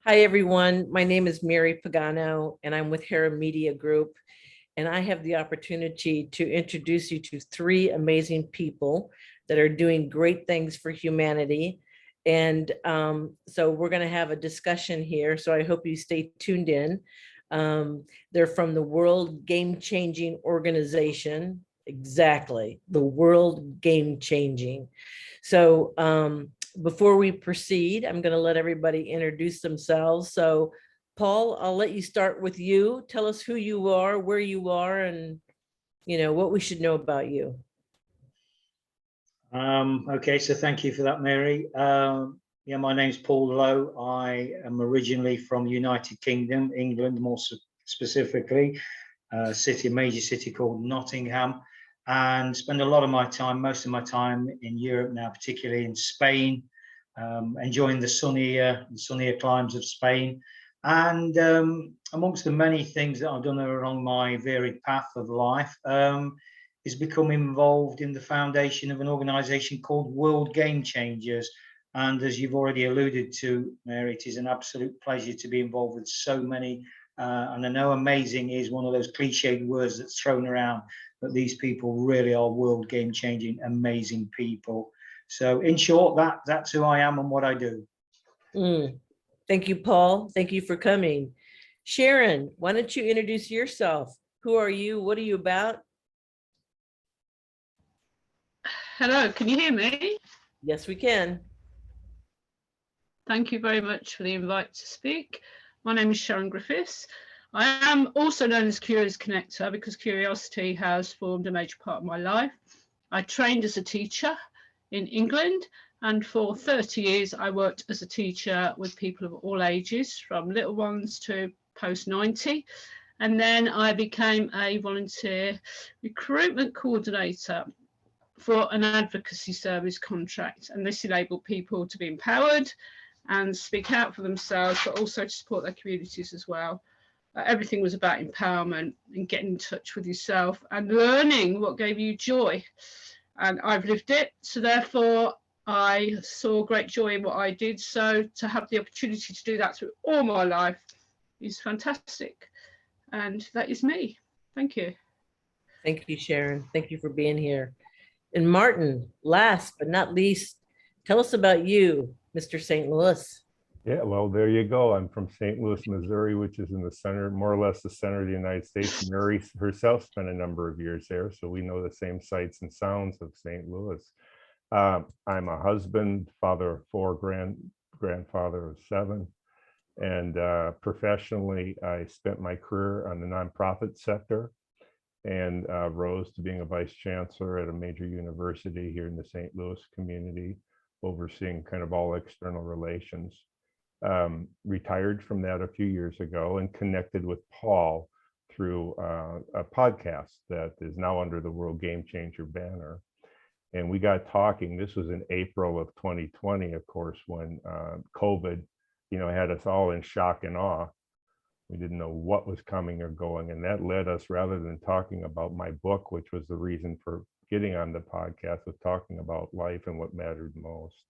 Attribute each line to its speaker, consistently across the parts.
Speaker 1: Hi, everyone. My name is Mary Pagano, and I'm with Hera Media Group. And I have the opportunity to introduce you to three amazing people that are doing great things for humanity. And so we're going to have a discussion here. So I hope you stay tuned in. They're from the World Game Changing Organization. Exactly, the World Game Changing. So before we proceed, I'm going to let everybody introduce themselves. So Paul, I'll let you start with you. Tell us who you are, where you are, and what we should know about you.
Speaker 2: Okay, so thank you for that, Mary. Yeah, my name's Paul Lowe. I am originally from the United Kingdom, England, more specifically, a major city called Nottingham, and spend a lot of my time, most of my time in Europe now, particularly in Spain, enjoying the sunnier climes of Spain. And amongst the many things that I've done along my varied path of life, is become involved in the foundation of an organization called World Game Changers. And as you've already alluded to, Mary, it is an absolute pleasure to be involved with so many. And I know amazing is one of those cliched words that's thrown around, but these people really are world game changing, amazing people. So in short, that's who I am and what I do.
Speaker 1: Thank you, Paul. Thank you for coming. Sharon, why don't you introduce yourself? Who are you? What are you about?
Speaker 3: Hello, can you hear me?
Speaker 1: Yes, we can.
Speaker 3: Thank you very much for the invite to speak. My name is Sharon Griffiths. I am also known as Curious Connector because curiosity has formed a major part of my life. I trained as a teacher in England, and for 30 years I worked as a teacher with people of all ages, from little ones to post-90. And then I became a volunteer recruitment coordinator for an advocacy service contract, and this enabled people to be empowered and speak out for themselves, but also to support their communities as well. Everything was about empowerment and getting in touch with yourself and learning what gave you joy. And I've lived it, so therefore I saw great joy in what I did. So to have the opportunity to do that through all my life is fantastic. And that is me. Thank you.
Speaker 1: Thank you, Sharon. Thank you for being here. And Martin, last but not least, tell us about you, Mr. St. Louis.
Speaker 4: Yeah, well, there you go. I'm from St. Louis, Missouri, which is in the center, more or less the center of the United States. Mary herself spent a number of years there, so we know the same sights and sounds of St. Louis. I'm a husband, father of 4, grandfather of 7, and professionally, I spent my career on the nonprofit sector and rose to being a vice chancellor at a major university here in the St. Louis community, overseeing kind of all external relations. Retired from that a few years ago and connected with Paul through a podcast that is now under the World Game Changer banner. And we got talking. This was in April of 2020, of course, when COVID, had us all in shock and awe. We didn't know what was coming or going. And that led us, rather than talking about my book, which was the reason for getting on the podcast, was talking about life and what mattered most.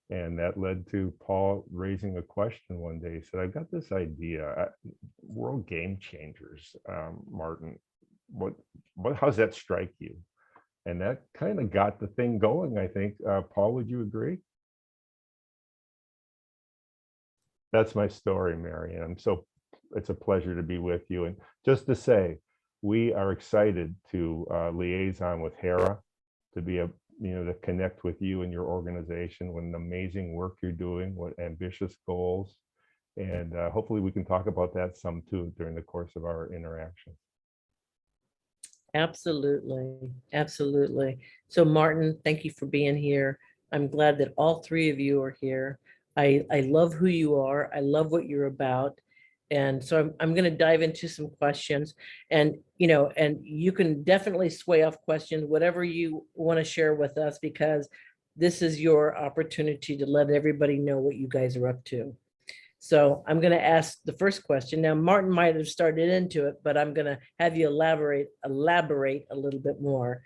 Speaker 4: And that led to Paul raising a question one day. He said, I've got this idea, World Game Changers, Martin, how's that strike you? And that kind of got the thing going, I think. Paul, would you agree? That's my story, Mary. And it's a pleasure to be with you. And just to say, we are excited to liaison with Hera, to be to connect with you and your organization, what an amazing work you're doing, what ambitious goals. And hopefully we can talk about that some too during the course of our interaction.
Speaker 1: Absolutely. Absolutely. So Martin, thank you for being here. I'm glad that all three of you are here. I love who you are. I love what you're about. And so I'm going to dive into some questions, and you can definitely sway off questions, whatever you want to share with us, because this is your opportunity to let everybody know what you guys are up to. So I'm going to ask the first question. Now, Martin might have started into it, but I'm going to have you elaborate a little bit more.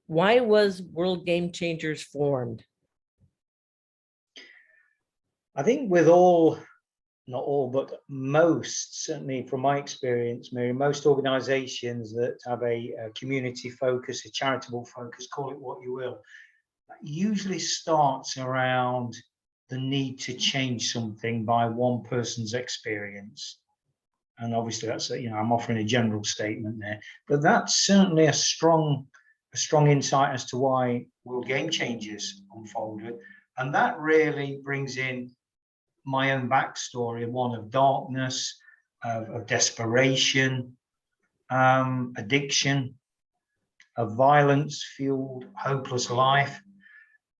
Speaker 1: Why was World Game Changers formed?
Speaker 2: I think with all not all, but most, certainly from my experience, Mary, most organizations that have a community focus, a charitable focus, call it what you will, usually starts around the need to change something by one person's experience. And obviously that's, I'm offering a general statement there, but that's certainly a strong insight as to why World Game Changers unfolded. And that really brings in my own backstory, one of darkness, of desperation, addiction, a violence-fueled, hopeless life.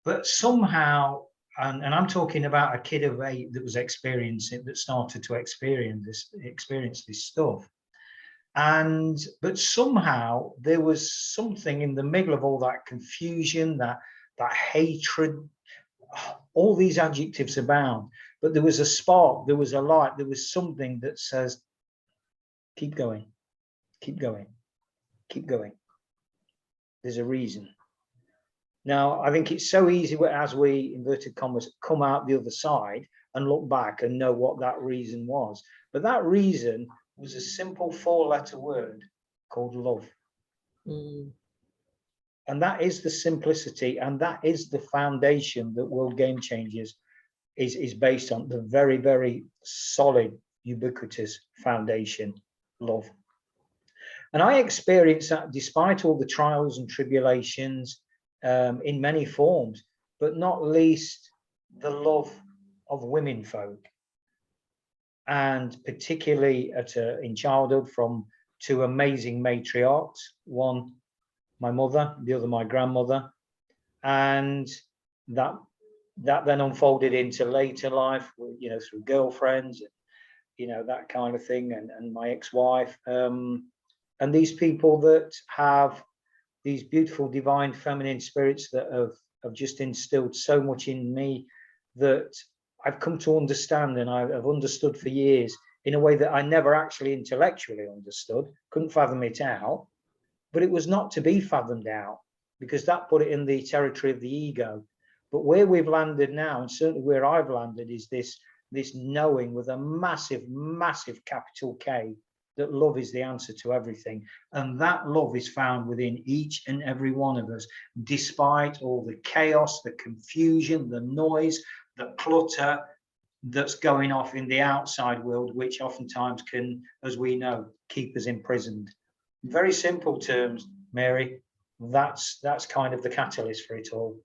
Speaker 2: But somehow, and I'm talking about a kid of 8 that was that started to experience this stuff. But somehow there was something in the middle of all that confusion, that hatred, all these adjectives abound, but there was a spark, there was a light, there was something that says, keep going, keep going, keep going. There's a reason. Now, I think it's so easy as we, inverted commas, come out the other side and look back and know what that reason was. But that reason was a simple 4-letter word called love.
Speaker 1: Mm.
Speaker 2: And that is the simplicity, and that is the foundation that World Game Changers is based on, the very, very solid, ubiquitous foundation, love. And I experienced that despite all the trials and tribulations, in many forms, but not least the love of women folk. And particularly in childhood, from 2 amazing matriarchs, one my mother, the other my grandmother, and that then unfolded into later life, through girlfriends, that kind of thing, and my ex-wife, and these people that have these beautiful divine feminine spirits that have just instilled so much in me that I've come to understand, and I've understood for years in a way that I never actually intellectually understood, couldn't fathom it out, but it was not to be fathomed out, because that put it in the territory of the ego. But where we've landed now, and certainly where I've landed, is this knowing with a massive, massive capital K, that love is the answer to everything. And that love is found within each and every one of us, despite all the chaos, the confusion, the noise, the clutter that's going off in the outside world, which oftentimes can, as we know, keep us imprisoned. In very simple terms, Mary, that's kind of the catalyst for it all.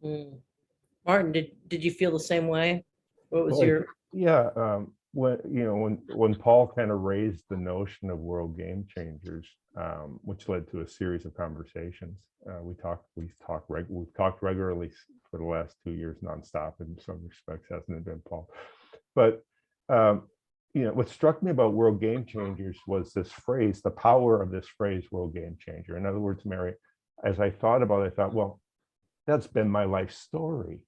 Speaker 1: Mm. Martin, did you feel the same way? What was
Speaker 4: Well,
Speaker 1: your...
Speaker 4: Yeah, when Paul kind of raised the notion of World Game Changers, which led to a series of conversations. We've talked regularly for the last 2 years nonstop. In some respects, hasn't it been, Paul? But what struck me about World Game Changers was this phrase, the power of this phrase, World Game Changer. In other words, Mary, as I thought about it, I thought, well, that's been my life story.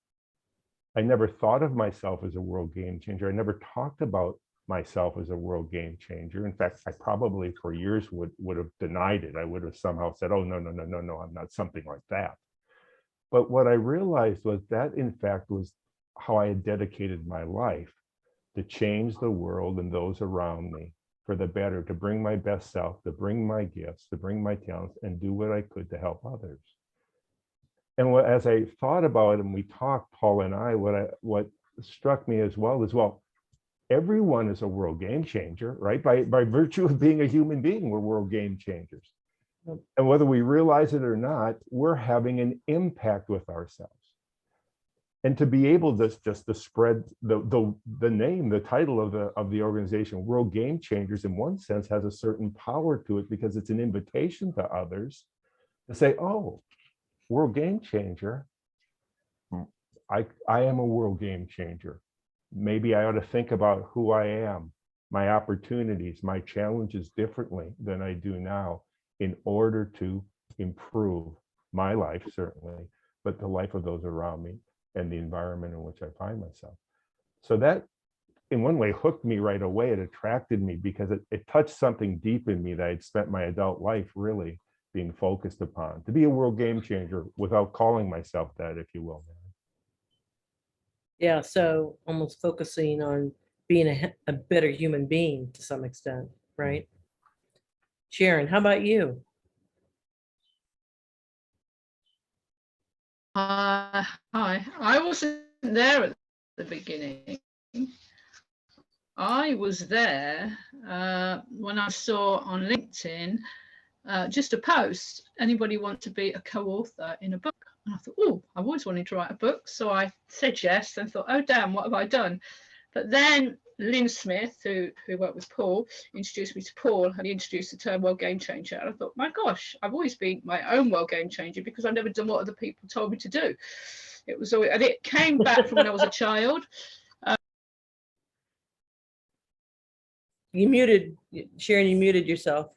Speaker 4: I never thought of myself as a world game changer. I never talked about myself as a world game changer. In fact, I probably for years would have denied it. I would have somehow said, oh, no, I'm not something like that. But what I realized was that, in fact, was how I had dedicated my life to change the world and those around me for the better, to bring my best self, to bring my gifts, to bring my talents, and do what I could to help others. And as I thought about it, and we talked, Paul and I, what struck me as well is, well, everyone is a world game changer, right? By virtue of being a human being, we're world game changers. And whether we realize it or not, we're having an impact with ourselves. And to be able to spread the name, the title of the organization, World Game Changers, in one sense, has a certain power to it, because it's an invitation to others to say, oh, world game changer. I am a world game changer. Maybe I ought to think about who I am, my opportunities, my challenges differently than I do now, in order to improve my life, certainly, but the life of those around me and the environment in which I find myself. So that, in one way, hooked me right away. It attracted me because it touched something deep in me that I'd spent my adult life really being focused upon, to be a world game changer without calling myself that, if you will.
Speaker 1: Yeah, so almost focusing on being a better human being to some extent, right? Sharon, how about you?
Speaker 3: Hi, I wasn't there at the beginning. I was there when I saw on LinkedIn just a post, anybody want to be a co-author in a book? And I thought, oh, I've always wanted to write a book. So I said yes and thought, oh, damn, what have I done? But then Lynn Smith, who worked with Paul, introduced me to Paul, and he introduced the term world game changer. And I thought, my gosh, I've always been my own world game changer because I've never done what other people told me to do. It was always, and it came back from when I was a child.
Speaker 1: You muted, Sharon, you muted yourself.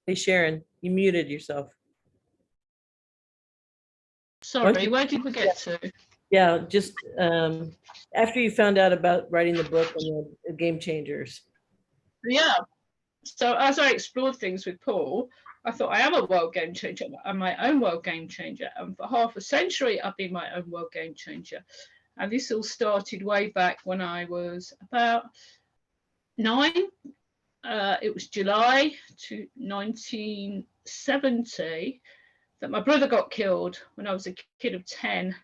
Speaker 1: Hey, Sharon, you muted yourself.
Speaker 3: Sorry, where did we get to?
Speaker 1: Yeah, just after you found out about writing the book on the game changers.
Speaker 3: Yeah. So as I explored things with Paul, I thought I am a world game changer. I'm my own world game changer. And for half a century, I've been my own world game changer. And this all started way back when I was about 9. It was July to 1970 that my brother got killed when I was a kid of 10.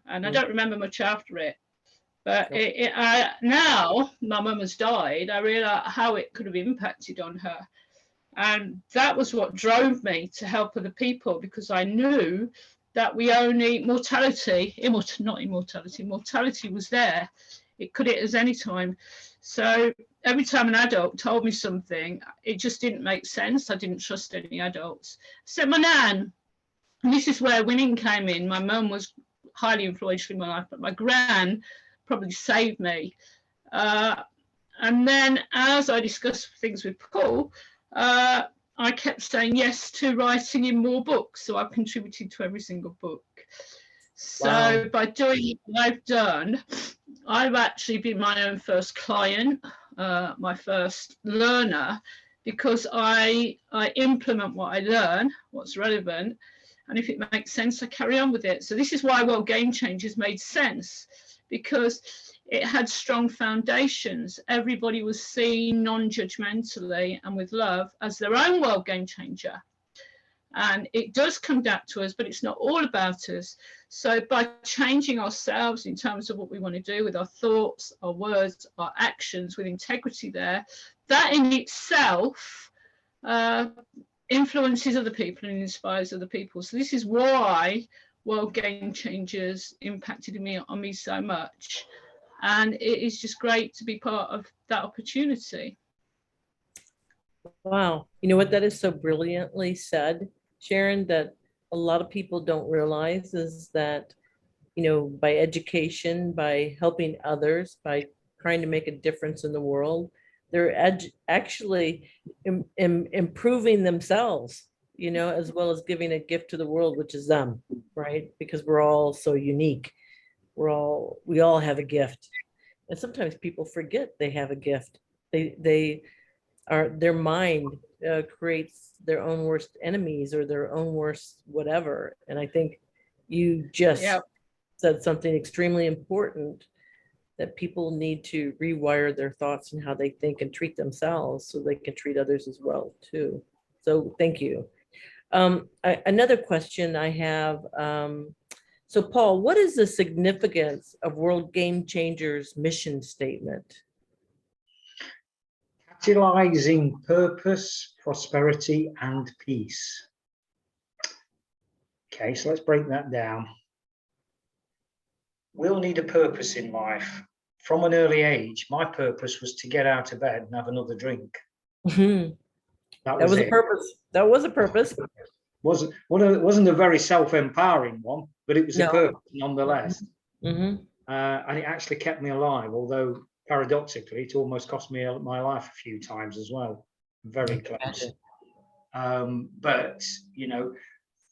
Speaker 3: And I don't remember much after it. But now my mum has died, I realise how it could have impacted on her. And that was what drove me to help other people, because I knew that we only mortality was there. It could hit us any time. So every time an adult told me something, it just didn't make sense. I didn't trust any adults. So my nan, and this is where winning came in. My mum was highly influential in my life, but my gran probably saved me. And then as I discussed things with Paul, I kept saying yes to writing in more books. So I've contributed to every single book. So wow. By doing what I've done, I've actually been my own first client, my first learner, because I implement what I learn, what's relevant, and if it makes sense, I carry on with it. So this is why World Game Changers made sense, because it had strong foundations. Everybody was seen non-judgmentally and with love as their own world game changer. And it does come back to us, but it's not all about us. So by changing ourselves in terms of what we want to do with our thoughts, our words, our actions, with integrity there, that in itself influences other people and inspires other people. So this is why World Game Changers impacted on me so much. And it is just great to be part of that opportunity.
Speaker 1: Wow. You know what, that is so brilliantly said, Sharon, that a lot of people don't realize is that, you know, by education, by helping others, by trying to make a difference in the world, they're actually improving themselves, you know, as well as giving a gift to the world, which is them, right? Because we're all so unique. We all have a gift. And sometimes people forget they have a gift. Their mind creates their own worst enemies or their own worst whatever. And I think you just said something extremely important, that people need to rewire their thoughts and how they think and treat themselves so they can treat others as well too. So thank you. Another question I have, so Paul, what is the significance of World Game Changers mission statement?
Speaker 2: Catalyzing purpose, prosperity, and peace. Okay, so let's break that down. We'll need a purpose in life. From an early age, my purpose was to get out of bed and have another drink.
Speaker 1: Mm-hmm. That was a purpose. That was a purpose.
Speaker 2: Wasn't a very self-empowering one, but it was a purpose nonetheless.
Speaker 1: Mm-hmm.
Speaker 2: And it actually kept me alive, although paradoxically, it almost cost me my life a few times as well. Very close. But you know,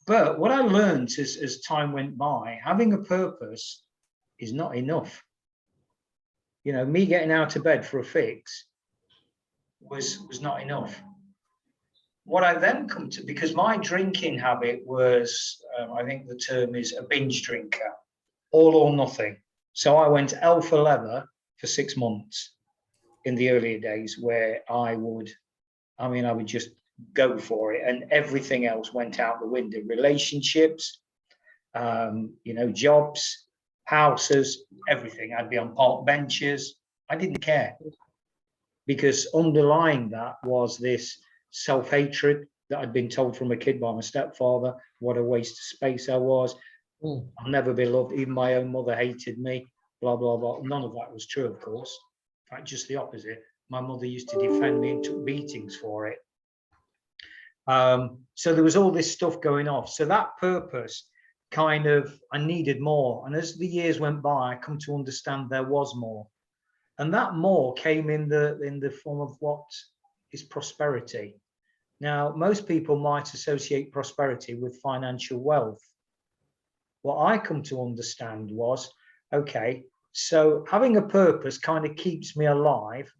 Speaker 2: but what I learned as time went by, having a purpose is not enough. You know, me getting out of bed for a fix was not enough. What I then come to, because my drinking habit was, I think the term is a binge drinker, all or nothing. So I went L for leather for 6 months. in the earlier days where I would just go for it, and everything else went out the window. Relationships, jobs, houses, everything. I'd be on park benches. I didn't care, because underlying that was this self-hatred that I'd been told from a kid by my stepfather, what a waste of space I was. I'll never be loved. Even my own mother hated me, blah, blah, blah. None of that was true, of course. In fact, just the opposite. My mother used to defend me and took beatings for it. So there was all this stuff going off. So that purpose kind of, I needed more. And as the years went by, I come to understand there was more. And that more came in the form of what is prosperity. Now, most people might associate prosperity with financial wealth. What I come to understand was, okay, so having a purpose kind of keeps me alive.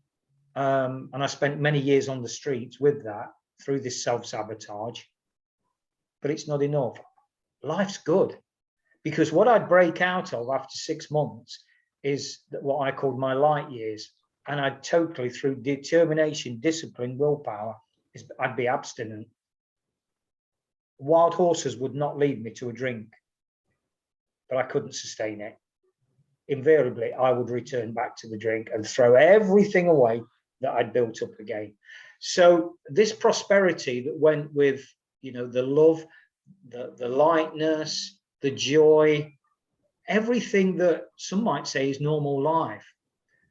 Speaker 2: And I spent many years on the streets with that through this self-sabotage, but it's not enough. Life's good, because what I'd break out of after 6 months is what I called my light years. And I'd totally, through determination, discipline, willpower, I'd be abstinent. Wild horses would not lead me to a drink, but I couldn't sustain it. Invariably, I would return back to the drink and throw everything away that I'd built up again. So this prosperity that went with, the love, the lightness, the joy, everything that some might say is normal life.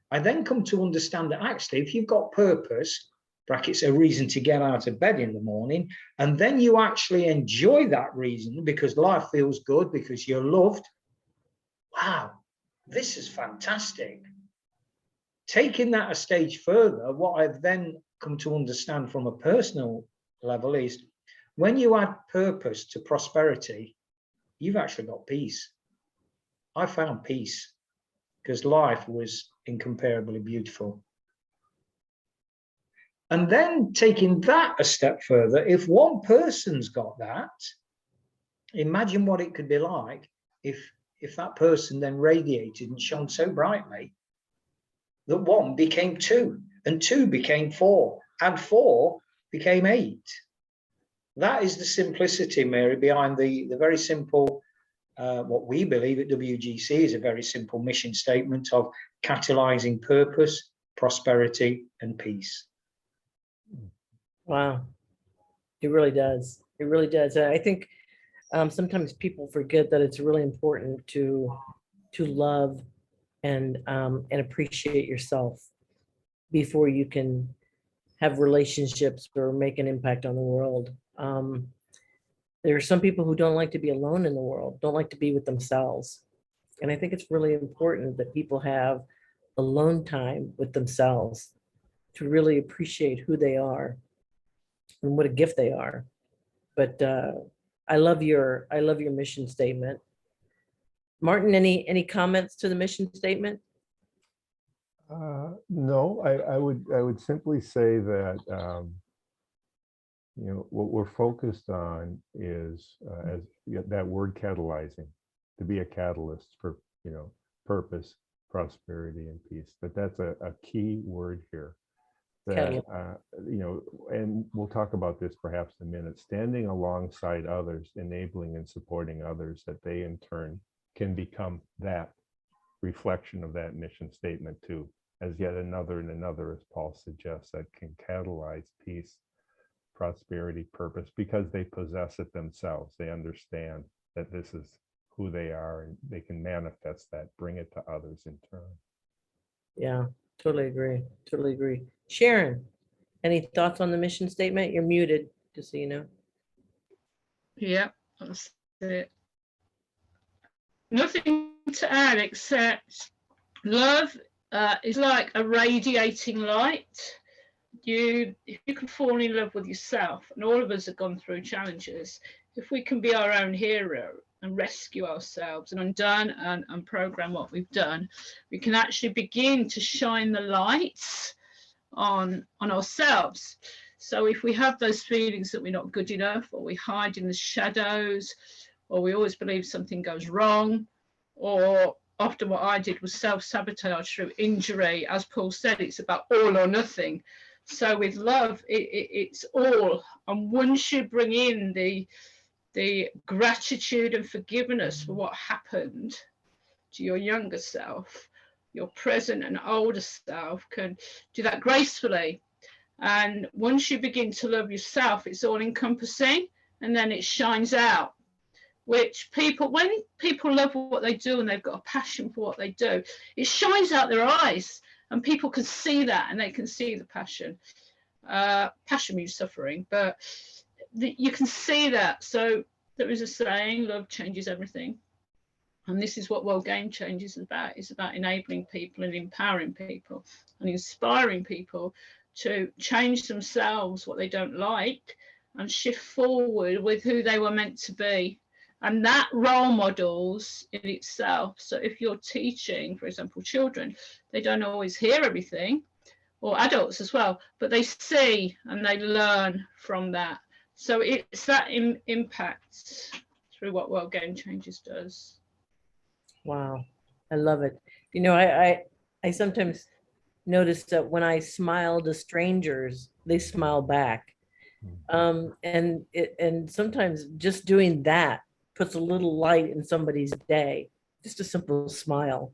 Speaker 2: I then come to understand that actually, if you've got purpose, brackets, a reason to get out of bed in the morning, and then you actually enjoy that reason because life feels good, because you're loved. Wow, this is fantastic. Taking that a stage further, what I've then come to understand from a personal level is when you add purpose to prosperity, you've actually got peace. I found peace because life was incomparably beautiful. And then taking that a step further, if one person's got that, imagine what it could be like if that person then radiated and shone so brightly that 1 became 2, and 2 became 4, and 4 became 8. That is the simplicity, Mary, behind the very simple, what we believe at WGC is a very simple mission statement of catalyzing purpose, prosperity, and peace.
Speaker 1: Wow. It really does. It really does. I think sometimes people forget that it's really important to love and appreciate yourself before you can have relationships or make an impact on the world. There are some people who don't like to be alone in the world, don't like to be with themselves. And I think it's really important that people have alone time with themselves to really appreciate who they are and what a gift they are. But I love your mission statement. Martin, any comments to the mission statement?
Speaker 4: No, I would simply say that what we're focused on is that word catalyzing, to be a catalyst for purpose, prosperity, and peace. That's a key word here. That and we'll talk about this perhaps in a minute. Standing alongside others, enabling and supporting others, that they in turn can become that reflection of that mission statement too, as yet another and another, as Paul suggests, that can catalyze peace, prosperity, purpose, because they possess it themselves. They understand that this is who they are, and they can manifest that, bring it to others in turn.
Speaker 1: Yeah, totally agree. Totally agree. Sharon, any thoughts on the mission statement? You're muted, just so you know.
Speaker 3: Yeah, that's it. Nothing to add except love is like a radiating light. You can fall in love with yourself, and all of us have gone through challenges. If we can be our own hero and rescue ourselves and undone and program what we've done, we can actually begin to shine the lights on ourselves. So if we have those feelings that we're not good enough, or we hide in the shadows, or we always believe something goes wrong, or often what I did was self-sabotage through injury. As Paul said, it's about all or nothing. So with love, it's all. And once you bring in the gratitude and forgiveness for what happened to your younger self, your present and older self can do that gracefully. And once you begin to love yourself, it's all encompassing, and then it shines out. Which people, when people love what they do and they've got a passion for what they do, it shines out their eyes, and people can see that, and they can see the passion. Passion means suffering, but you can see that. So there is a saying, love changes everything. And this is what World Game Change is about. It's about enabling people and empowering people and inspiring people to change themselves, what they don't like, and shift forward with who they were meant to be. And that role models in itself. So if you're teaching, for example, children, they don't always hear everything, or adults as well, but they see and they learn from that. So it's that impact through what World Game Changes does.
Speaker 1: Wow, I love it. You know, I sometimes notice that when I smile to strangers, they smile back. And sometimes just doing that puts a little light in somebody's day, just a simple smile.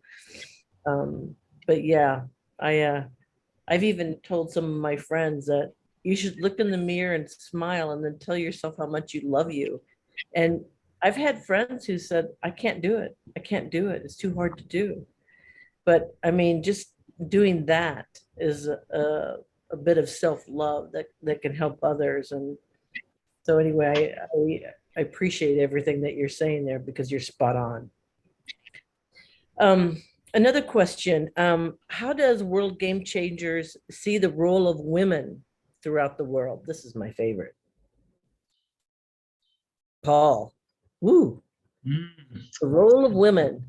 Speaker 1: But yeah, I've even told some of my friends that you should look in the mirror and smile and then tell yourself how much you love you. And I've had friends who said, I can't do it. I can't do it. It's too hard to do. But I mean, just doing that is a bit of self-love that can help others. And so anyway, I appreciate everything that you're saying there, because you're spot on. Another question, how does World Game Changers see the role of women throughout the world? This is my favorite. Paul. Woo. The role of women.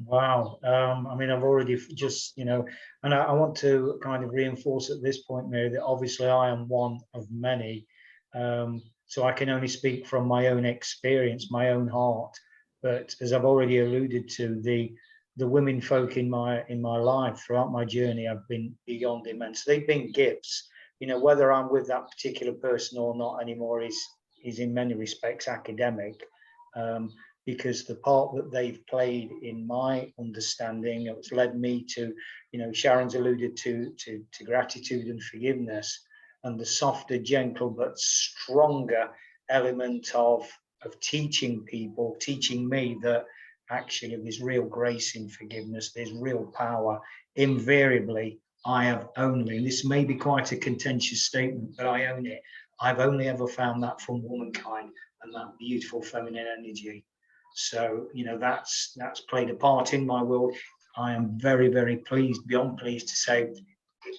Speaker 2: Wow. I mean, I've already just, you know, and I want to kind of reinforce at this point, Mary, that obviously I am one of many. So I can only speak from my own experience, my own heart. But as I've already alluded to, the women folk in my life throughout my journey have been beyond immense. They've been gifts. You know, whether I'm with that particular person or not anymore is in many respects academic. Because the part that they've played in my understanding, it's led me to, you know, Sharon's alluded to gratitude and forgiveness, and the softer, gentle but stronger element of teaching people, teaching me that actually there's real grace in forgiveness, there's real power. Invariably, I have only, and this may be quite a contentious statement, but I own it, I've only ever found that from womankind and that beautiful feminine energy. So, you know, that's played a part in my world. I am very, very pleased, beyond pleased to say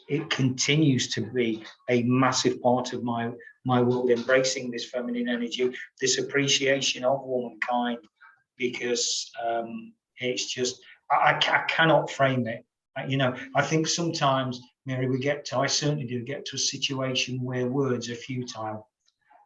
Speaker 2: it continues to be a massive part of my world, embracing this feminine energy, this appreciation of womankind, because it's just, I cannot frame it. You know, I think sometimes, Mary, I certainly do get to a situation where words are futile.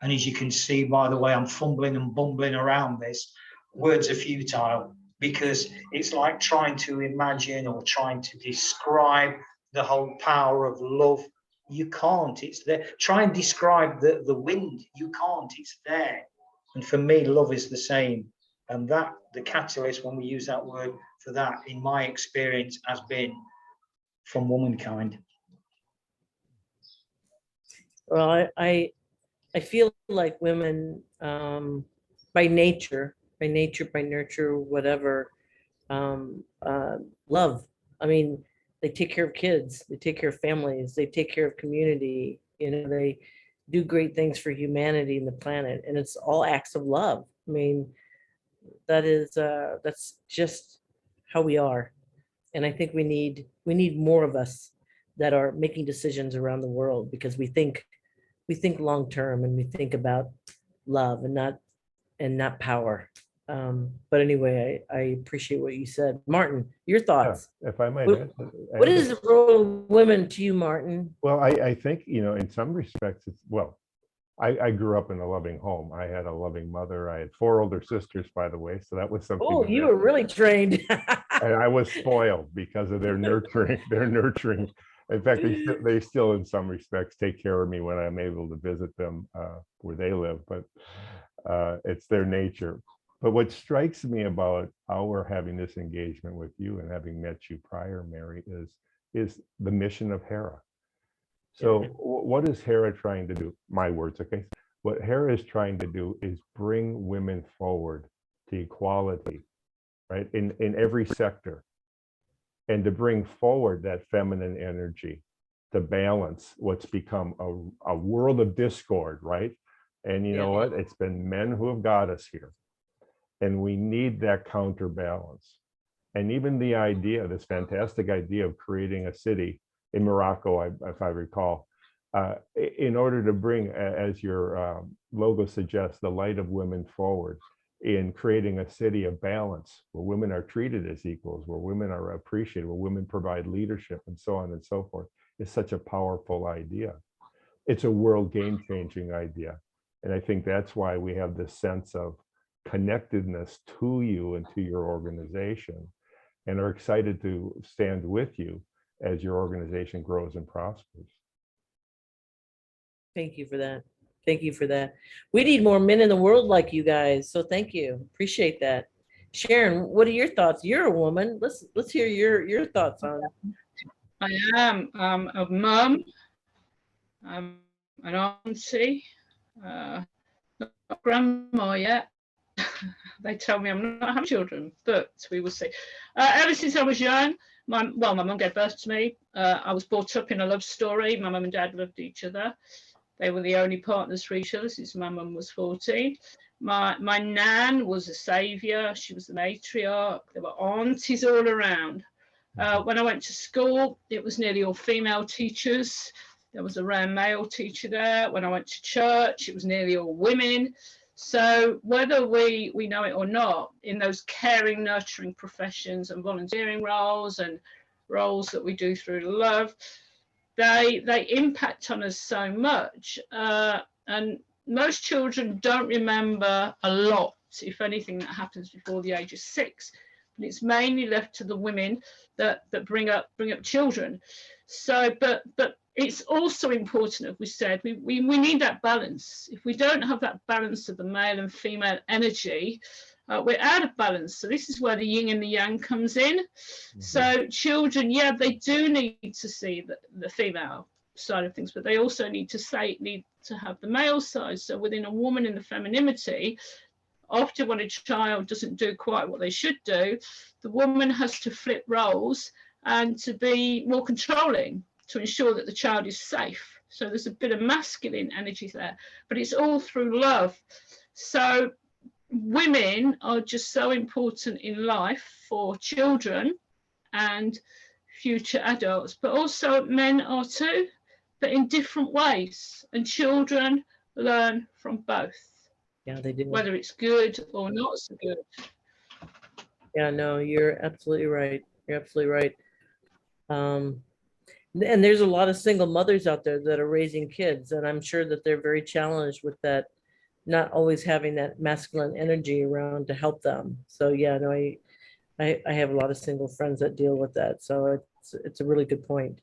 Speaker 2: And as you can see, by the way, I'm fumbling and bumbling around this, words are futile, because it's like trying to imagine or trying to describe the whole power of love. You can't, it's there. Try and describe the wind. You can't, it's there. And for me, love is the same. And that, the catalyst, when we use that word for that, in my experience, has been from womankind.
Speaker 1: Well, I feel like women, by nature, by nurture, whatever, love. I mean, they take care of kids, they take care of families, they take care of community, you know, they do great things for humanity and the planet, and it's all acts of love. I mean, that's just how we are. And I think we need more of us that are making decisions around the world, because we think long term, and we think about love and not power. But anyway, I appreciate what you said. Martin, your thoughts.
Speaker 4: Yeah, if I might
Speaker 1: What-
Speaker 4: add,
Speaker 1: What is the role of women to you, Martin?
Speaker 4: well, I think, you know, in some respects, it's, well, I grew up in a loving home. I had a loving mother. I had 4 older sisters, by the way, so that was something.
Speaker 1: Oh, you were really trained.
Speaker 4: And I was spoiled because of their nurturing, In fact, they still, in some respects, take care of me when I'm able to visit them where they live, but it's their nature. But what strikes me about our having this engagement with you and having met you prior, Mary, is the mission of Hera. So what is Hera trying to do? My words, okay? What Hera is trying to do is bring women forward to equality, right? In every sector, and to bring forward that feminine energy to balance what's become a world of discord, right? And you know what? It's been men who have got us here. And we need that counterbalance. And even the idea, this fantastic idea of creating a city in Morocco, if I recall, in order to bring, as your logo suggests, the light of women forward in creating a city of balance where women are treated as equals, where women are appreciated, where women provide leadership, and so on and so forth, is such a powerful idea. It's a world game-changing idea. And I think that's why we have this sense of connectedness to you and to your organization, and are excited to stand with you as your organization grows and prospers.
Speaker 1: Thank you for that. Thank you for that. We need more men in the world like you guys. So thank you. Appreciate that. Sharon, what are your thoughts? You're a woman. Let's hear your thoughts on it.
Speaker 3: I am a mum, an auntie, not a grandma yet. They tell me I'm not having children, but we will see. Ever since I was young, my mum gave birth to me. I was brought up in a love story. My mum and dad loved each other. They were the only partners for each other since my mum was 14. My nan was a saviour. She was the matriarch. There were aunties all around. When I went to school, it was nearly all female teachers. There was a rare male teacher there. When I went to church, it was nearly all women. So whether we know it or not, in those caring, nurturing professions and volunteering roles and roles that we do through love, they impact on us so much. And most children don't remember a lot, if anything, that happens before the age of 6. But it's mainly left to the women that bring up children. So, but it's also important, as we said, we need that balance. If we don't have that balance of the male and female energy, we're out of balance. So this is where the yin and the yang comes in. So children, they do need to see the female side of things, but they also need to have the male side. So within a woman in the femininity, often when a child doesn't do quite what they should do, the woman has to flip roles and to be more controlling to ensure that the child is safe. So there's a bit of masculine energy there, but it's all through love. So women are just so important in life for children and future adults, but also men are too, but in different ways. And children learn from both.
Speaker 1: Yeah, they do.
Speaker 3: Whether it's good or not so good.
Speaker 1: Yeah, no, you're absolutely right. You're absolutely right. And there's a lot of single mothers out there that are raising kids, and I'm sure that they're very challenged with that, not always having that masculine energy around to help them. So yeah, no, I have a lot of single friends that deal with that. So it's a really good point.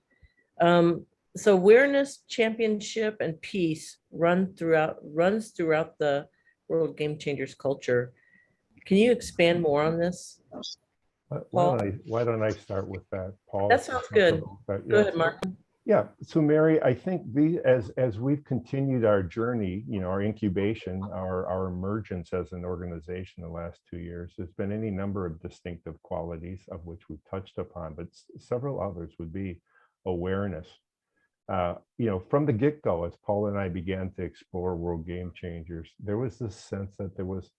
Speaker 1: So awareness, championship, and peace runs throughout the World Game Changers culture. Can you expand more on this?
Speaker 4: Why don't I start with that, Paul?
Speaker 1: That sounds good. Go ahead, Martin.
Speaker 4: Yeah. So Mary, I think as we've continued our journey, our incubation, our emergence as an organization the last 2 years, there's been any number of distinctive qualities of which we've touched upon, but several others would be awareness. From the get-go, as Paul and I began to explore World Game Changers, there was this sense that there was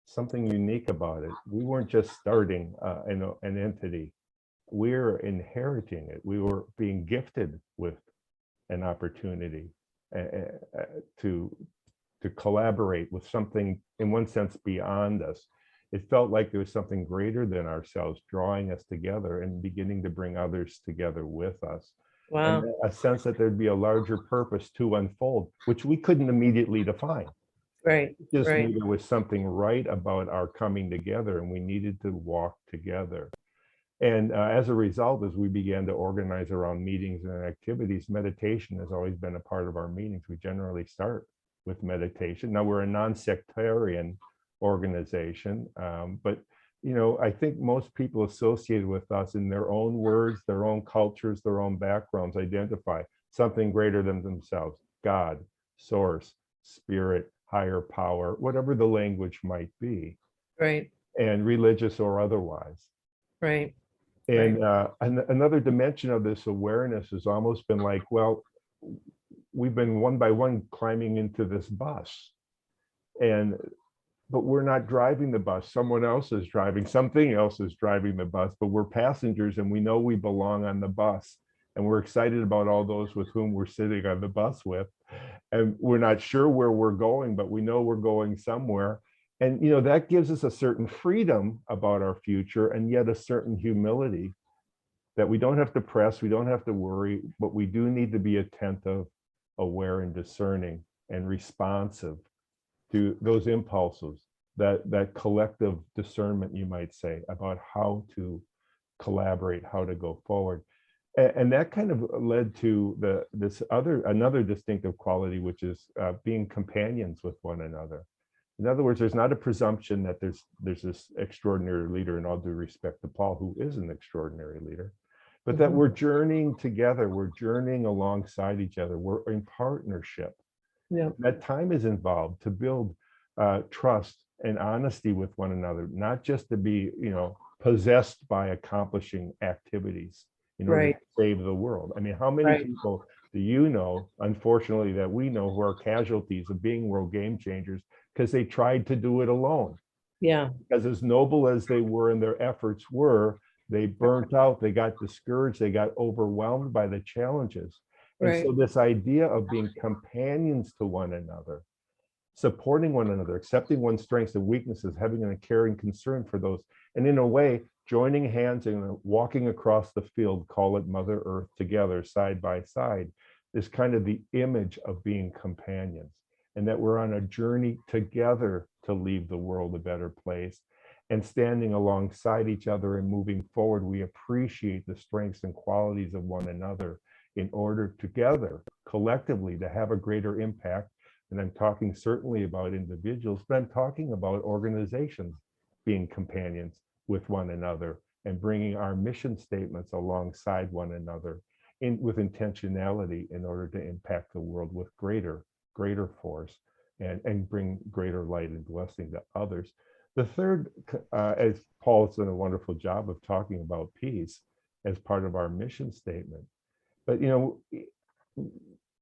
Speaker 4: something unique about it. We weren't just starting an entity. We're inheriting it. We were being gifted with an opportunity to collaborate with something, in one sense, beyond us. It felt like there was something greater than ourselves drawing us together and beginning to bring others together with us.
Speaker 1: Wow.
Speaker 4: And a sense that there'd be a larger purpose to unfold, which we couldn't immediately define.
Speaker 1: Right.
Speaker 4: Just
Speaker 1: right.
Speaker 4: knew there was something right about our coming together, and we needed to walk together. And as a result, as we began to organize around meetings and activities, meditation has always been a part of our meetings. We generally start with meditation. Now, we're a non-sectarian organization, but I think most people associated with us, in their own words, their own cultures, their own backgrounds, identify something greater than themselves: God, source, spirit, higher power, whatever the language might be,
Speaker 1: Right,
Speaker 4: and religious or otherwise.
Speaker 1: right,
Speaker 4: And another dimension of this awareness has almost been like, well, we've been one by one climbing into this bus, but we're not driving the bus. Someone else is driving, something else is driving the bus, but we're passengers, and we know we belong on the bus. And we're excited about all those with whom we're sitting on the bus with. And we're not sure where we're going, but we know we're going somewhere. And that gives us a certain freedom about our future, and yet a certain humility that we don't have to press, we don't have to worry, but we do need to be attentive, aware, and discerning, and responsive to those impulses, that collective discernment, you might say, about how to collaborate, how to go forward. And that kind of led to another distinctive quality, which is being companions with one another. In other words, there's not a presumption that there's this extraordinary leader, and all due respect to Paul, who is an extraordinary leader, but that we're journeying together, we're journeying alongside each other, we're in partnership.
Speaker 1: yeah,
Speaker 4: That time is involved to build trust and honesty with one another, not just to be, possessed by accomplishing activities in order
Speaker 1: right,
Speaker 4: to save the world. I mean, how many
Speaker 1: right.
Speaker 4: people do you know, unfortunately, that we know, who are casualties of being world game changers because they tried to do it alone?
Speaker 1: Yeah,
Speaker 4: Because as noble as they were and their efforts were, they burnt out, they got discouraged, they got overwhelmed by the challenges. And
Speaker 1: right,
Speaker 4: so this idea of being companions to one another, supporting one another, accepting one's strengths and weaknesses, having a caring concern for those, and in a way, joining hands and walking across the field, call it Mother Earth, together, side by side, is kind of the image of being companions, and that we're on a journey together to leave the world a better place. And standing alongside each other and moving forward, we appreciate the strengths and qualities of one another in order together, collectively, to have a greater impact. And I'm talking certainly about individuals, but I'm talking about organizations being companions with one another and bringing our mission statements alongside one another with intentionality, in order to impact the world with greater force, and bring greater light and blessing to others. The third, as Paul has done a wonderful job of talking about peace as part of our mission statement. But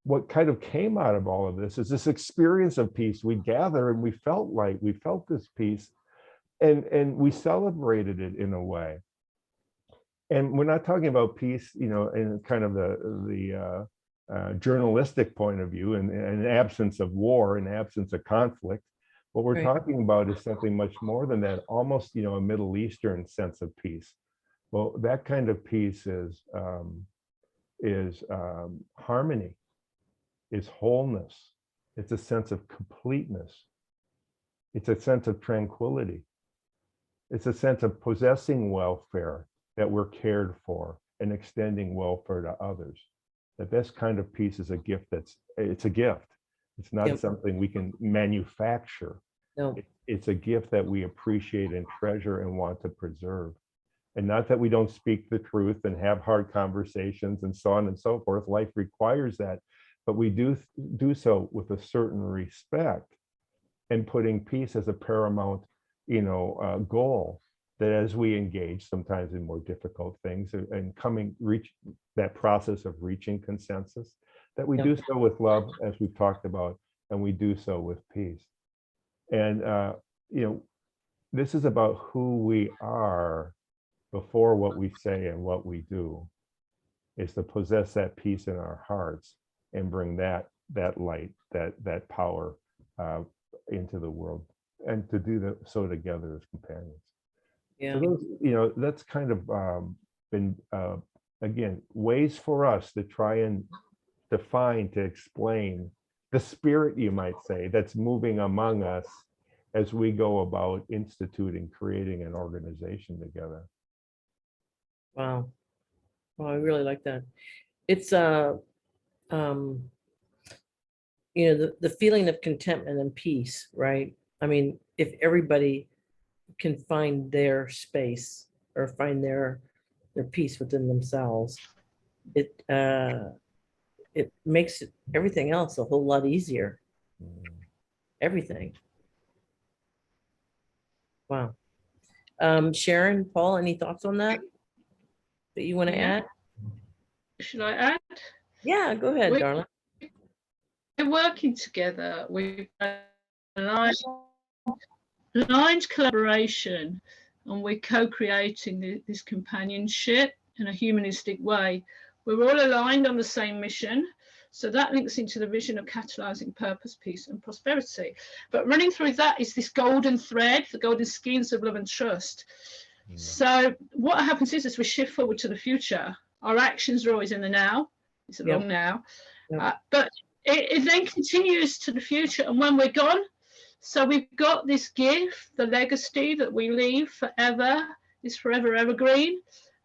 Speaker 4: what kind of came out of all of this is this experience of peace. We gather and we felt this peace, and we celebrated it in a way. And we're not talking about peace, in kind of the journalistic point of view, and an absence of war, an absence of conflict. What we're
Speaker 1: Right.
Speaker 4: talking about is something much more than that, almost, a Middle Eastern sense of peace. Well, that kind of peace is harmony, is wholeness. It's a sense of completeness. It's a sense of tranquility. It's a sense of possessing welfare, that we're cared for, and extending welfare to others. That this kind of peace is a gift. It's a gift. It's not
Speaker 1: Yep.
Speaker 4: something we can manufacture.
Speaker 1: No,
Speaker 4: It's a gift that we appreciate and treasure and want to preserve. And not that we don't speak the truth and have hard conversations and so on and so forth. Life requires that, but we do so with a certain respect, and putting peace as a paramount, goal. That as we engage sometimes in more difficult things, and reach that process of reaching consensus, that we
Speaker 1: Yeah.
Speaker 4: do so with love, as we've talked about, and we do so with peace. And this is about who we are before what we say and what we do, is to possess that peace in our hearts and bring that light, that power into the world, and to do so together as companions.
Speaker 1: yeah,
Speaker 4: So those, that's kind of been, again, ways for us to try and define, to explain the spirit, you might say, that's moving among us as we go about instituting, creating an organization together.
Speaker 1: Wow. Well, I really like that. It's um, the feeling of contentment and peace, right? I mean, if everybody can find their space or find their peace within themselves, it it makes everything else a whole lot easier. Everything. Wow. Sharon, Paul, any thoughts on that you want to
Speaker 3: Yeah.
Speaker 1: add?
Speaker 3: Should I add?
Speaker 1: Yeah, go ahead,
Speaker 3: We-
Speaker 1: darling.
Speaker 3: We're working together. We've aligned collaboration, and we're co-creating this companionship in a humanistic way. We're all aligned on the same mission. So that links into the vision of catalyzing purpose, peace, and prosperity. But running through that is this golden thread, the golden skeins of love and trust. So what happens is, as we shift forward to the future, our actions are always in the now. It's a long now. But it then continues to the future. And when we're gone, so we've got this gift, the legacy that we leave forever, is forever evergreen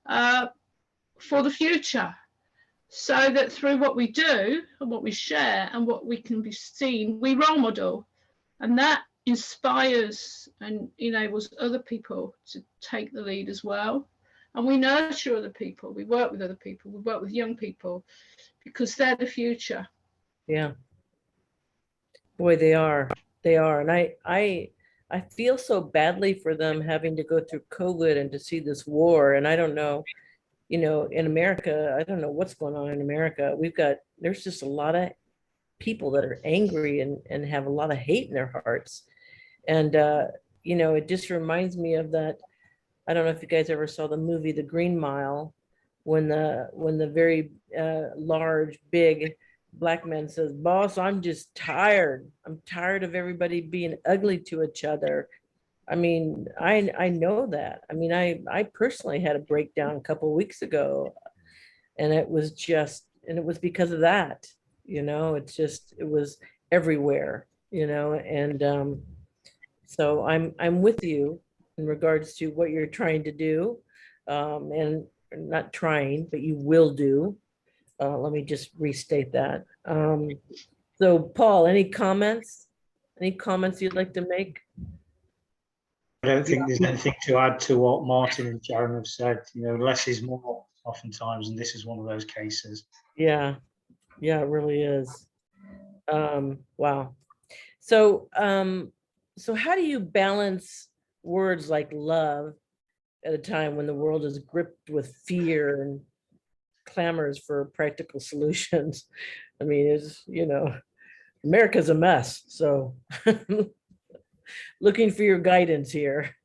Speaker 3: for the future. So that through what we do and what we share and what we can be seen, we role model. And that inspires and enables other people to take the lead as well. And we nurture other people. We work with other people. We work with young people because they're the future.
Speaker 1: Yeah. Boy, they are. They are. And I feel so badly for them having to go through COVID and to see this war. And I don't know, in America, I don't know what's going on in America. There's just a lot of people that are angry and have a lot of hate in their hearts. And, it just reminds me of that. I don't know if you guys ever saw the movie The Green Mile, when the very large, big black man says, "Boss, I'm just tired. I'm tired of everybody being ugly to each other." I mean, I know that. I mean, I personally had a breakdown a couple of weeks ago, and it was because of that. It was everywhere. And so I'm with you in regards to what you're trying to do, and not trying, but you will do. Let me just restate that. So Paul, any comments? Any comments you'd like to make?
Speaker 2: I don't think there's anything to add to what Martin and Sharon have said. Less is more oftentimes, and this is one of those cases.
Speaker 1: Yeah, it really is. Wow. So how do you balance words like love at a time when the world is gripped with fear and clamors for practical solutions? I mean, America's a mess. So looking for your guidance here.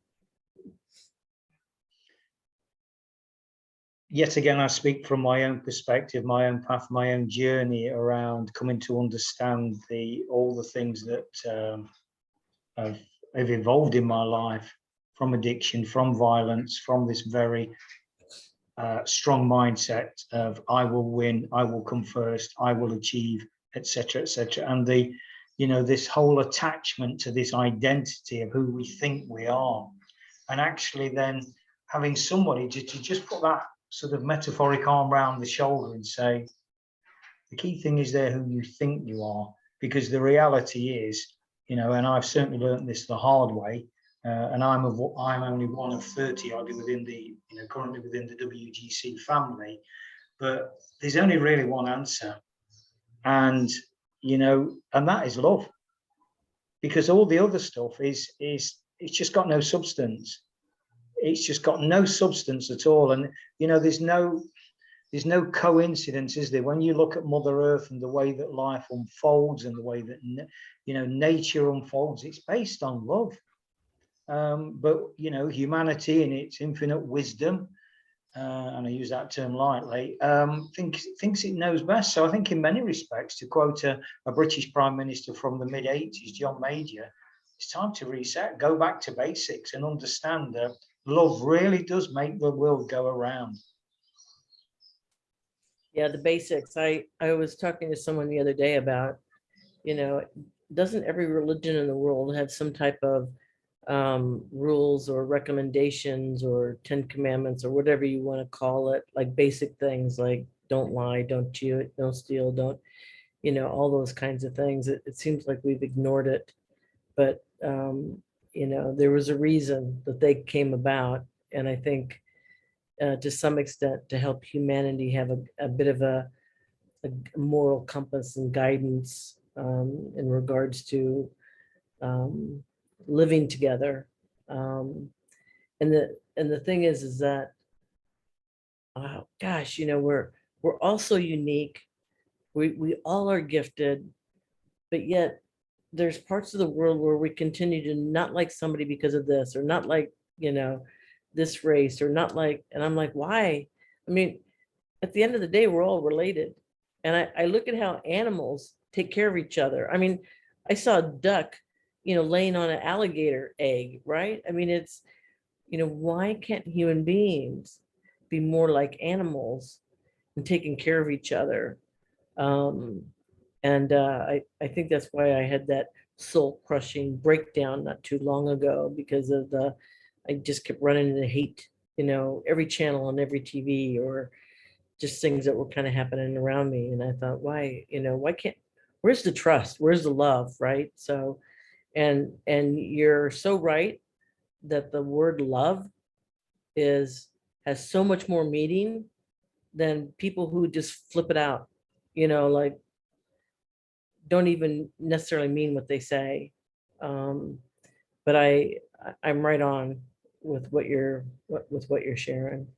Speaker 2: Yet again, I speak from my own perspective, my own path, my own journey around coming to understand all the things that have evolved in my life, from addiction, from violence, from this very strong mindset of I will win, I will come first, I will achieve, etc., etc. And this whole attachment to this identity of who we think we are, and actually then having somebody to just put that sort of metaphoric arm around the shoulder and say, the key thing is there who you think you are, because the reality is, and I've certainly learned this the hard way, and I'm only one of 30 odd within currently within the WGC family, but there's only really one answer, and that is love, because all the other stuff is it's just got no substance. It's just got no substance at all. And there's no coincidence, is there? When you look at Mother Earth and the way that life unfolds and the way that nature unfolds, it's based on love. But humanity in its infinite wisdom, and I use that term lightly, thinks it knows best. So I think in many respects, to quote a British Prime Minister from the mid-80s, John Major, it's time to reset, go back to basics and understand that love really does make the world go around.
Speaker 1: Yeah, the basics. I was talking to someone the other day about, doesn't every religion in the world have some type of rules or recommendations or 10 commandments or whatever you want to call it, like basic things like don't lie, don't cheat, don't steal, don't, all those kinds of things. It seems like we've ignored it, but there was a reason that they came about. And I think to some extent to help humanity have a bit of a moral compass and guidance in regards to living together. And the thing is that, oh gosh, we're all so unique. We all are gifted, but yet there's parts of the world where we continue to not like somebody because of this, or not like, this race, or not like, and I'm like, why? I mean, at the end of the day, we're all related. And I look at how animals take care of each other. I mean, I saw a duck, laying on an alligator egg, right? I mean, it's, why can't human beings be more like animals and taking care of each other? I think that's why I had that soul crushing breakdown not too long ago, because of I just kept running into hate, every channel on every TV, or just things that were kind of happening around me. And I thought, why where's the trust? Where's the love? Right. So, and you're so right that the word love has so much more meaning than people who just flip it out, like don't even necessarily mean what they say. But I'm right on with what you're sharing.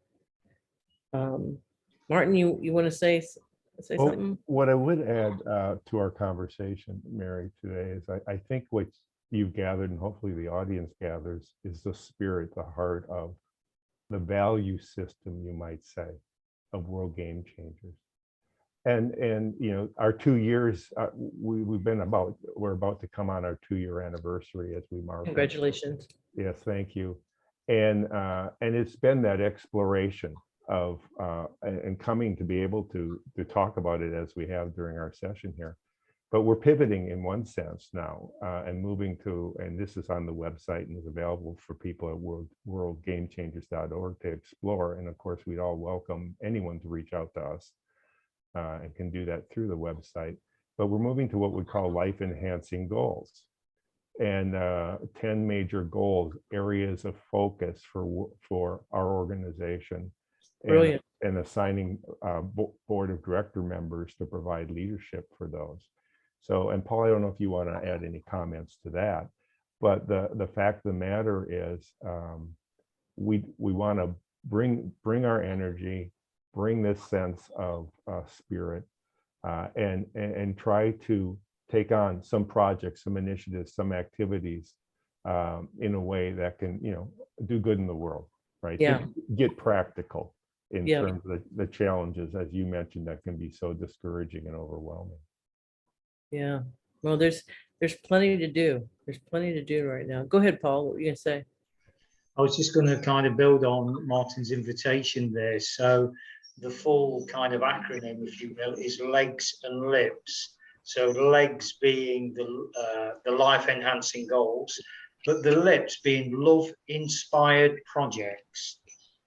Speaker 1: Martin, you want to say something?
Speaker 4: What I would add to our conversation, Mary, today is I think what you've gathered, and hopefully the audience gathers, is the spirit, the heart of the value system, you might say, of World Game Changers. And our 2 years, we're about to come on our 2-year anniversary as we mark.
Speaker 1: Congratulations.
Speaker 4: Yes, thank you. And it's been that exploration of and coming to be able to talk about it as we have during our session here. But we're pivoting in one sense now and moving to, and this is on the website and is available for people at worldgamechangers.org to explore. And of course, we'd all welcome anyone to reach out to us and can do that through the website. But we're moving to what we call life enhancing goals, and 10 major goals, areas of focus for our organization.
Speaker 1: Brilliant.
Speaker 4: And assigning board of director members to provide leadership for those. So, and Paul, I don't know if you want to add any comments to that, but the fact of the matter is we want to bring our energy, bring this sense of spirit, and try to take on some projects, some initiatives, some activities in a way that can, do good in the world, right?
Speaker 1: Yeah.
Speaker 4: Get practical in
Speaker 1: Yeah.
Speaker 4: terms of the challenges, as you mentioned, that can be so discouraging and overwhelming.
Speaker 1: Yeah. Well, there's plenty to do. There's plenty to do right now. Go ahead, Paul. What were you gonna say?
Speaker 2: I was just going to kind of build on Martin's invitation there. So the full kind of acronym, if you will, is legs and lips. So legs being the life enhancing goals, but the lips being love inspired projects.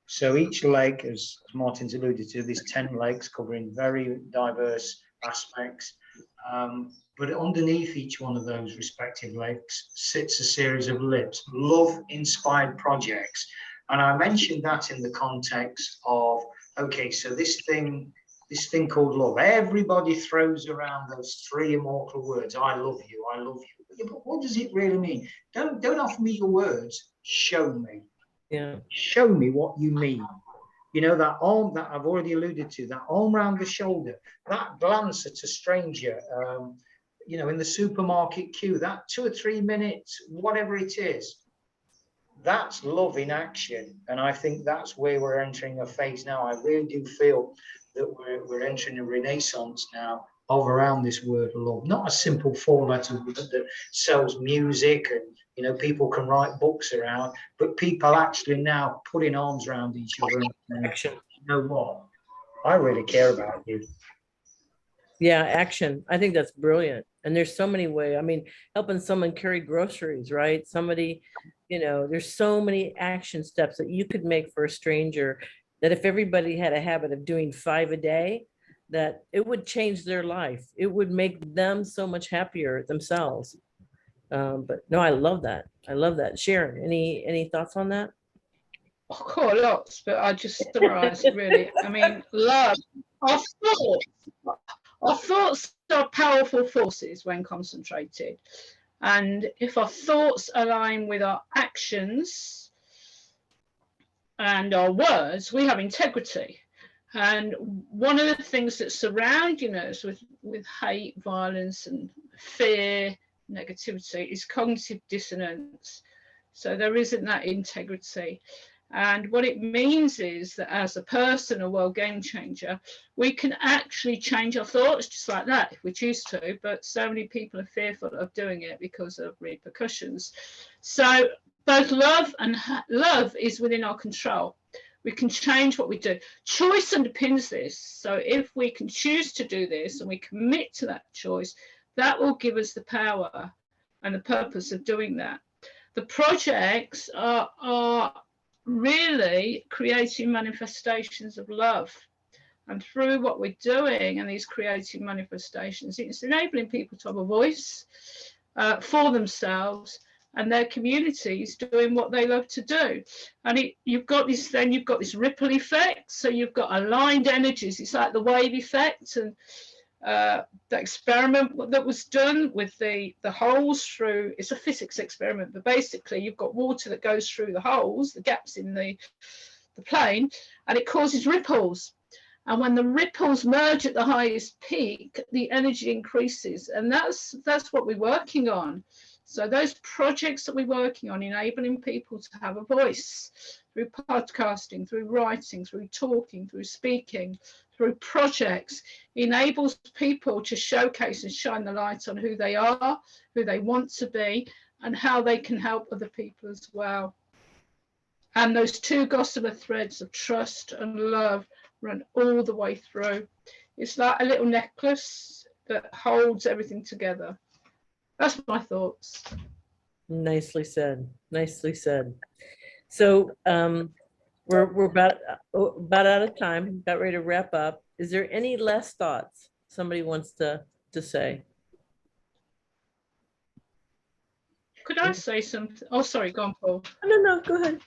Speaker 2: So each leg, as Martin's alluded to, there's 10 legs covering very diverse aspects. But underneath each one of those respective legs sits a series of lips, love-inspired projects. And I mentioned that in the context of, okay, so this thing called love, everybody throws around those 3 immortal words, I love you, I love you. Yeah, but what does it really mean? Don't offer me your words, show me.
Speaker 1: Yeah.
Speaker 2: Show me what you mean. That arm that I've already alluded to, that arm around the shoulder, that glance at a stranger, in the supermarket queue, that 2 or 3 minutes, whatever it is, that's love in action. And I think that's where we're entering a phase now. I really do feel that we're entering a renaissance now of around this word love, not a simple 4-letter word that sells music and people can write books around, but people actually now putting arms around each other and saying,
Speaker 1: Action.
Speaker 2: you know what, I really care about you.
Speaker 1: Yeah, action. I think that's brilliant. And there's so many ways. I mean, helping someone carry groceries, right? Somebody, You know, there's so many action steps that you could make for a stranger that if everybody had a habit of doing 5 a day, that it would change their life. It would make them so much happier themselves. But no, I love that. I love that. Sharon, any thoughts on that?
Speaker 3: Of course, lots, but I just summarize it really. I mean, love, our thoughts are powerful forces when concentrated. And if our thoughts align with our actions and our words, we have integrity. And one of the things that surrounding us with hate, violence, and fear, negativity is cognitive dissonance. So there isn't that integrity. And what it means is that as a person, a world game changer, we can actually change our thoughts just like that if we choose to. But so many people are fearful of doing it because of repercussions. So both love and love is within our control. We can change what we do. Choice underpins this. So if we can choose to do this and we commit to that choice, that will give us the power and the purpose of doing that. The projects are really creating manifestations of love. And through what we're doing and these creative manifestations, it's enabling people to have a voice for themselves and their communities doing what they love to do. And you've got this ripple effect. So you've got aligned energies. It's like the wave effect. And the experiment that was done with the holes through, it's a physics experiment, but basically you've got water that goes through the holes, the gaps in the plane, and it causes ripples. And when the ripples merge at the highest peak, the energy increases. And that's what we're working on. So those projects that we're working on, enabling people to have a voice through podcasting, through writing, through talking, through speaking, through projects, enables people to showcase and shine the light on who they are, who they want to be, and how they can help other people as well. And those two gossamer threads of trust and love run all the way through. It's like a little necklace that holds everything together. That's my thoughts.
Speaker 1: Nicely said. Nicely said. So we're about out of time, about ready to wrap up. Is there any last thoughts somebody wants to say?
Speaker 3: Could I say something? Oh, sorry, go on, Paul.
Speaker 1: No, go ahead.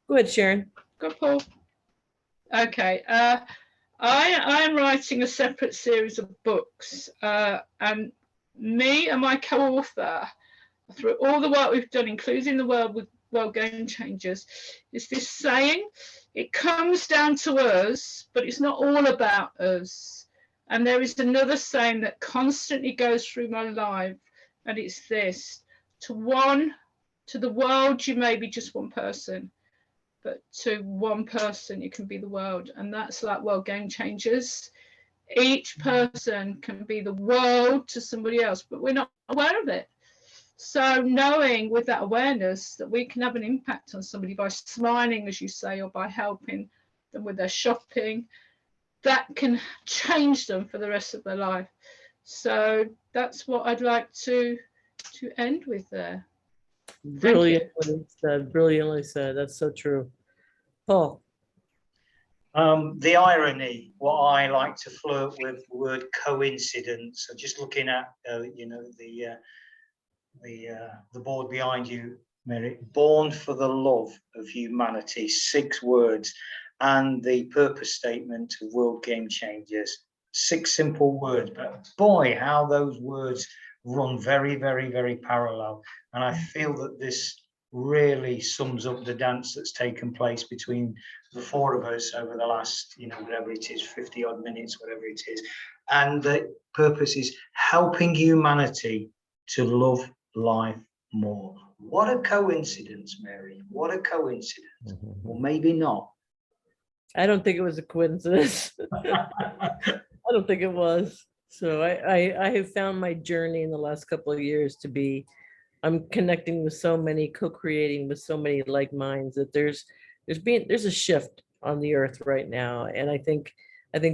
Speaker 1: Go ahead, Sharon.
Speaker 3: Go, Paul. Okay. I'm writing a separate series of books, and me and my co-author, through all the work we've done, including the work with World Game Changers, is this saying, it comes down to us, but it's not all about us. And there is another saying that constantly goes through my life, and it's this: to the world, you may be just one person, but to one person, you can be the world. And that's like World Game Changers. Each person can be the world to somebody else, but we're not aware of it. So knowing with that awareness that we can have an impact on somebody by smiling, as you say, or by helping them with their shopping, that can change them for the rest of their life. So that's what I'd like to end with there.
Speaker 1: Brilliantly said. Brilliantly said. That's so true. Paul.
Speaker 2: The irony, what I like to flirt with the word coincidence. So just looking at, the board behind you, Mary, born for the love of humanity, 6 words, and the purpose statement of World Game Changers, 6 simple words, but boy, how those words run very, very, very parallel. And I feel that this really sums up the dance that's taken place between the 4 of us over the last, whatever it is, 50 odd minutes, whatever it is. And the purpose is helping humanity to love life more. What a coincidence, Mary. What a coincidence.
Speaker 4: Mm-hmm.
Speaker 2: Or maybe not.
Speaker 1: I don't think it was a coincidence. I don't think it was. So I have found my journey in the last couple of years to be, I'm connecting with so many, co-creating with so many like minds, that there's a shift on the earth right now. And I think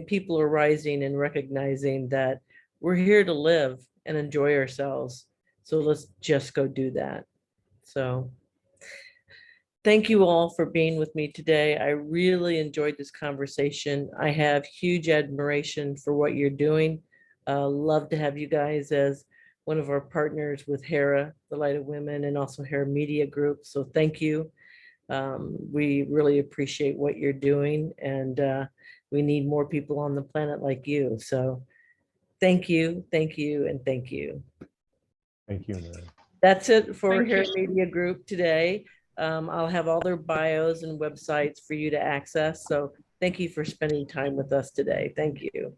Speaker 1: people are rising and recognizing that we're here to live and enjoy ourselves. So let's just go do that. So Thank you all for being with me today. I really enjoyed this conversation. I have huge admiration for what you're doing. Love to have you guys as one of our partners with Hera, the Light of Women, and also Hera Media Group. So thank you. We really appreciate what you're doing, and we need more people on the planet like you. So thank you, and thank you.
Speaker 4: Thank you, Mary.
Speaker 1: That's it for
Speaker 3: Thank
Speaker 1: Hera
Speaker 3: you.
Speaker 1: Media Group today. I'll have all their bios and websites for you to access. So thank you for spending time with us today. Thank you.